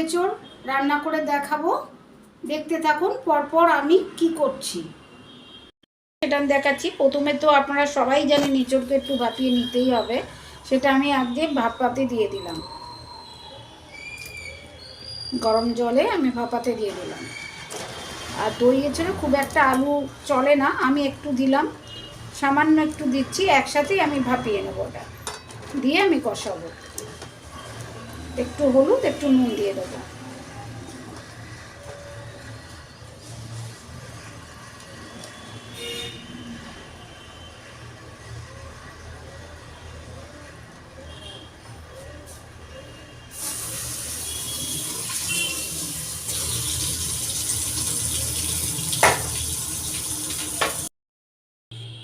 এঁচোড় রান্না করে দেখাবো, দেখতে থাকুন পরপর আমি কি করছি সেটা দেখাচ্ছি। প্রথমে তো আপনারা সবাই জানেন এঁচোড়কে একটু ভাপিয়ে নিতেই হবে, সেটা আমি আগে ভাপাতে দিয়ে দিলাম, গরম জলে আমি ভাপাতে দিয়ে দিলাম। আর দই এঁচোড়ে খুব একটা আলু চলে না, আমি একটু দিলাম, সামান্য একটু দিচ্ছি, একসাথেই আমি ভাপিয়ে নেবো। ওটা দিয়ে আমি কষাবো, একটু হলুদ একটু নুন দিয়ে দেবো।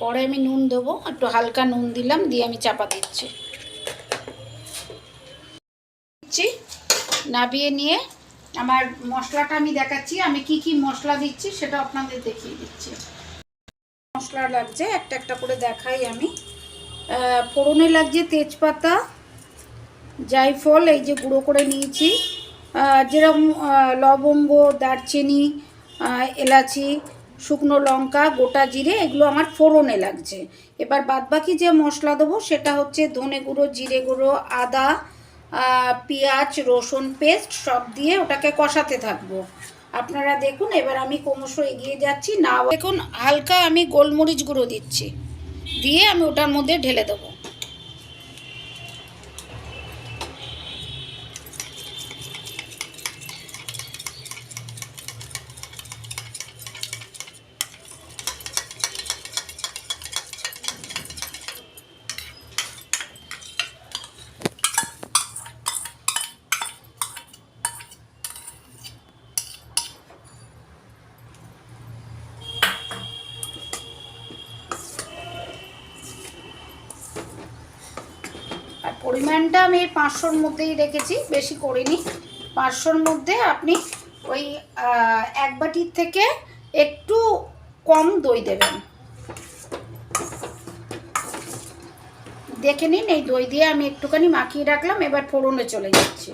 পরে আমি নুন দেবো, একটু হালকা নুন দিলাম, দিয়ে আমি চাপা দিচ্ছি। নাবিয়ে নিয়ে আমার মশলাটা আমি দেখাচ্ছি, আমি কি কি মশলা দিচ্ছি সেটা আপনাদের দেখিয়ে দিচ্ছি। মশলা লাগছে একটা একটা করে দেখাই আমি। ফোড়নে লাগছে তেজপাতা, জায়ফল এই যে গুঁড়ো করে নিয়েছি, যেরকম লবঙ্গ, দারচিনি, এলাচি, শুকনো লঙ্কা, গোটা জিরে, এগুলো আমার ফোড়নে লাগছে। এবার বাদবাকি যে মশলা দেবো সেটা হচ্ছে ধনে গুঁড়ো, জিরে গুঁড়ো, আদা, পেঁয়াজ, রসুন পেস্ট সব দিয়ে ওটাকে কষাতে থাকবো। আপনারা দেখুন, এবার আমি ক্রমশ এগিয়ে যাচ্ছি। না দেখুন, হালকা আমি গোলমরিচ গুঁড়ো দিচ্ছি, দিয়ে আমি ওটার মধ্যে ঢেলে দেবো। আর পরিমাণটা আমি 500-র মধ্যেই রেখেছি, বেশি করিনি। 500-র মধ্যে আপনি ওই 1 বাটির থেকে একটু কম দই দেবেন। দেখে নিন, এই দই দিয়ে আমি একটুখানি মাখিয়ে রাখলাম। এবার ফোড়নে চলে যাচ্ছি।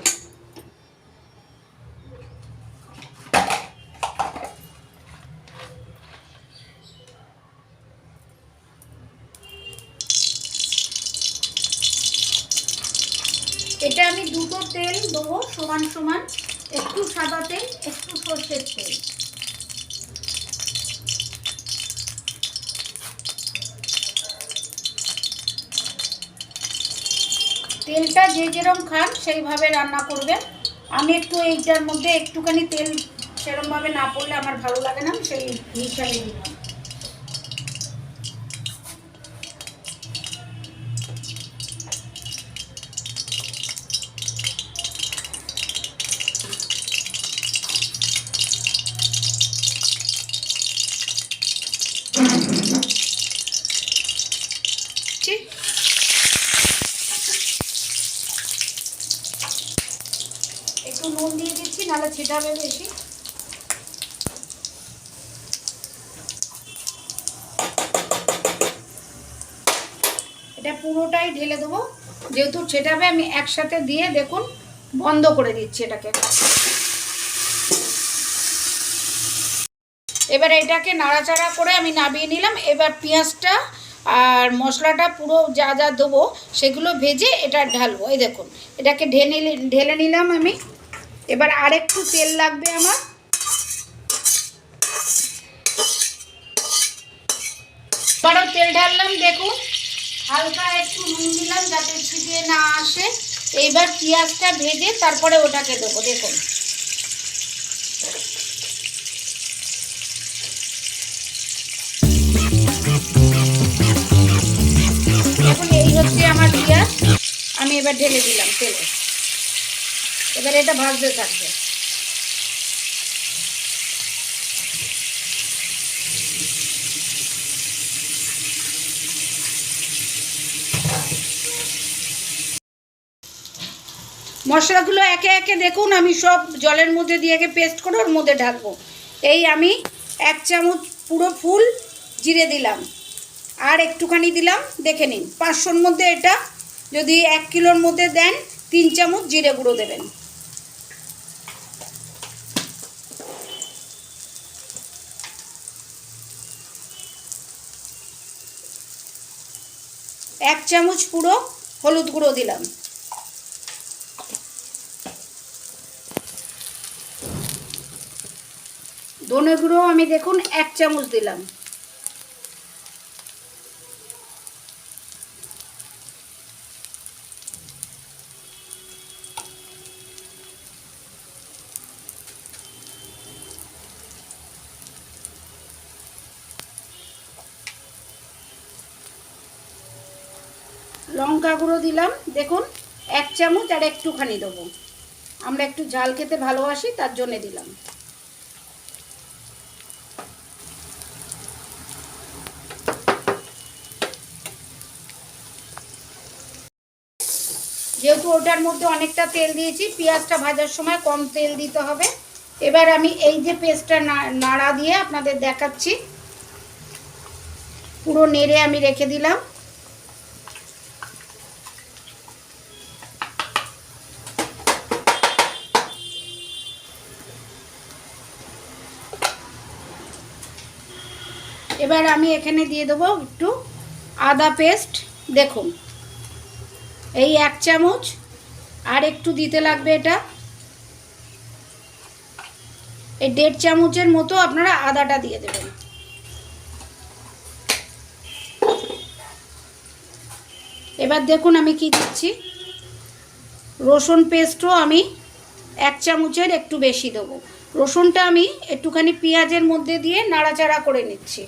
এটা আমি দুটো তেল দেবো সমান সমান, একটু সাদা তেল একটু সর্ষের তেল। তেলটা যে যেরকম খান সেইভাবে রান্না করবেন। আমি একটু এইটার মধ্যে একটুখানি তেল সেরকমভাবে না পড়লে আমার ভালো লাগে না, সেই হিসাবে দিলাম। একটু নুন দিয়ে দিচ্ছি, নাহলে ছিটাবে বেশি। এটা পুরোটাই ঢেলে দেবো, যেহেতু ছেটাবে আমি একসাথে দিয়ে দেখুন বন্ধ করে দিচ্ছি এটাকে। এবার এটাকে নাড়াচাড়া করে আমি নামিয়ে নিলাম। এবার পেঁয়াজটা আর মশলাটা পুরো যা যা দেবো সেগুলো ভেজে এটা ঢালবো। এই দেখুন, এটাকে ঢেলে নিলাম আমি। এবার আরেকটু তেল লাগবে আমার। এবারও তেল ঢাললাম, দেখুন হালকা একটু নুন দিলাম যাতে ছিটিয়ে না আসে। এইবার পেঁয়াজটা ভেজে তারপরে ওটাকে দেবো। দেখুন এখন এই হচ্ছে আমার পেঁয়াজ, আমি এবার ঢেলে দিলাম তেলে। এবার এটা ভাজতে থাকবে। মশলাগুলো একে একে দেখুন আমি সব জলের মধ্যে দিয়ে পেস্ট করে ওর মধ্যে ঢালবো। এই আমি 1 চামচ পুরো ফুল জিরে দিলাম, আর একটুখানি দিলাম, দেখে নিন। 500-র মধ্যে এটা যদি 1 কিলোর মধ্যে দেন 3 চামচ জিরে গুঁড়ো দেবেন। 1 চামচ পুরো হলুদ গুঁড়ো দিলাম। ধনে গুঁড়ো আমি দেখুন 1 চামচ দিলাম। লঙ্কা গুঁড়ো দিলাম দেখুন 1 চামচ, আর একটুখানি দেবো, আমরা একটু ঝাল খেতে ভালোবাসি তার জন্য দিলাম। যেহেতু ওটার মধ্যে অনেকটা তেল দিয়েছি, পেঁয়াজটা ভাজার সময় কম তেল দিতে হবে। এবার আমি এই যে পেস্টটা নাড়া দিয়ে আপনাদের দেখাচ্ছি, পুরো নেড়ে আমি রেখে দিলাম। এবার আমি এখানে দিয়ে দেবো একটু আদা পেস্ট, দেখুন এই 1 চামচ, আর একটু দিতে লাগবে, এটা এই 1.5 চামচের মতো আপনারা আদাটা দিয়ে দেবেন। এবার দেখুন আমি কি দিচ্ছি, রসুন পেস্টও আমি 1 চামচের একটু বেশি দেবো। রসুনটা আমি একটুখানি পেঁয়াজের মধ্যে দিয়ে নাড়াচাড়া করে নিচ্ছি।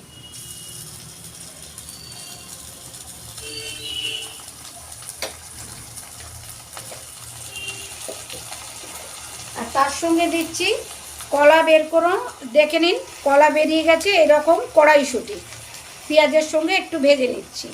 আর তার সঙ্গে দিচ্ছি কলা, বের করুন দেখে নিন, কলা বেরিয়ে গেছে, এরকম কড়াইশুঁটি পেঁয়াজের সঙ্গে একটু ভেজে নিচ্ছি।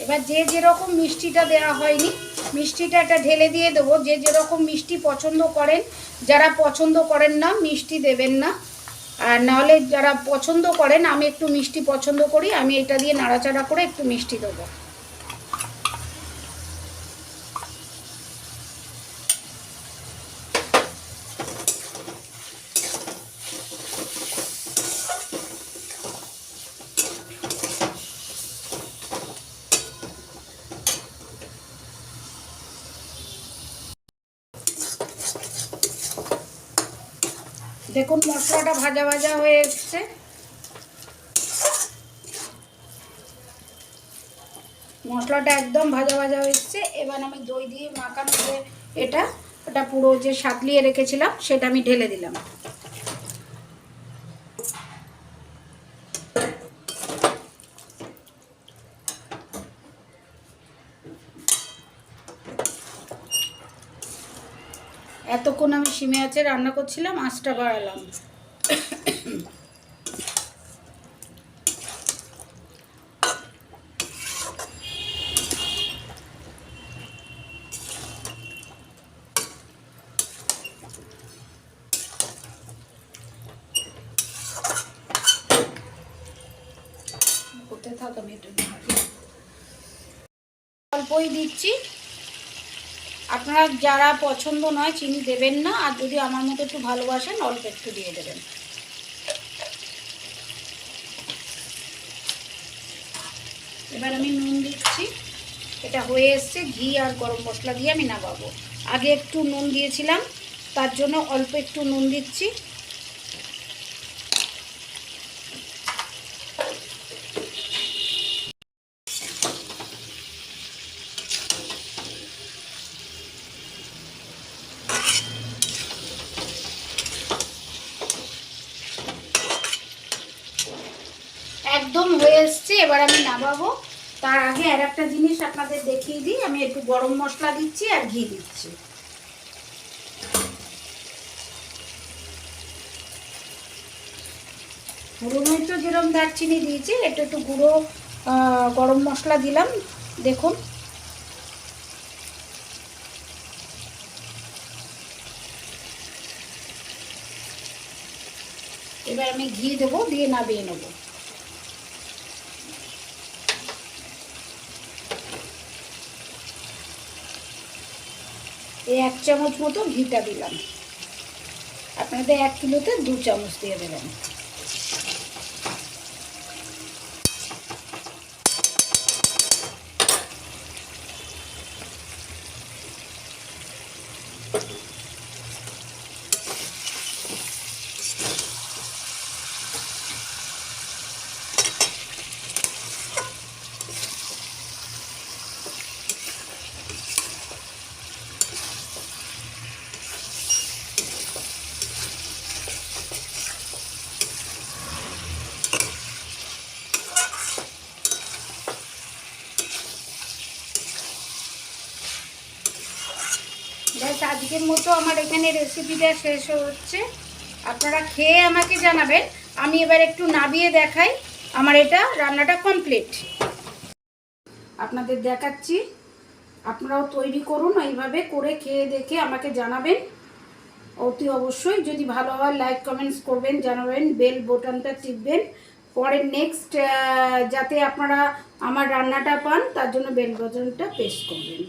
এবার যে যেরকম মিষ্টিটা দেওয়া হয়নি, মিষ্টিটা এটা ঢেলে দিয়ে দেবো। যে যেরকম মিষ্টি পছন্দ করেন, যারা পছন্দ করেন না মিষ্টি দেবেন না, আর নাহলে যারা পছন্দ করেন, আমি একটু মিষ্টি পছন্দ করি, আমি এটা দিয়ে নাড়াচাড়া করে একটু মিষ্টি দেবো। দেখুন মশলাটা ভাজা ভাজা হয়ে এসছে। মশলাটা একদম ভাজা ভাজা হয়ে এসছে। এবার আমি দই দিয়ে মাখানো যে এটা পুরো যে সাতলিয়ে রেখেছিলাম সেটা আমি ঢেলে দিলাম। এতক্ষণ আমি সিমে আঁচে রান্না করছিলাম, আঁচটা বাড়ালাম। অল্পই দিচ্ছি, আপনারা যারা পছন্দ নয় চিনি দেবেন না, আর যদি আমার মতো একটু ভালোবাসেন অল্প একটু দিয়ে দেবেন। এবার আমি নুন দিচ্ছি, এটা হয়ে এসছে। ঘি আর গরম মশলা দিয়ে আমি নামাবো। আগে একটু নুন দিয়েছিলাম, তার জন্য অল্প একটু নুন দিচ্ছি। একদম হয়ে এসছে, এবার আমি নামাবো। তার আগে আর একটা জিনিস আপনাদের দেখিয়ে দিই, আমি একটু গরম মশলা দিচ্ছি আর ঘি দিচ্ছি। পুরোনোই তো যেরকম দারচিনি দিয়েছি, এটা একটু গুঁড়ো গরম মশলা দিলাম, দেখুন। এবার আমি ঘি দেবো, দিয়ে নামিয়ে নেবো। এই 1 চামচ মতো ঘিটা দিলাম। আপনাদের 1 কিলোতে 2 চামচ দিয়ে দেবেন। ব্যাস, আজকের মতো আমার এখানে রেসিপিটা শেষ হচ্ছে। আপনারা খেয়ে আমাকে জানাবেন। আমি এবার একটু নাবিয়ে দেখাই আমার এটা রান্নাটা কমপ্লিট। আপনাদের দেখাচ্ছি, আপনারাও তৈরি করুন, এইভাবে করে খেয়ে দেখে আমাকে জানাবেন অতি অবশ্যই। যদি ভালো হয় লাইক কমেন্টস করবেন, জানাবেন, বেল বোতামটা টিপবেন। পরের নেক্সট যাতে আপনারা আমার রান্নাটা পান তার জন্য বেল বোতামটা প্রেস করবেন।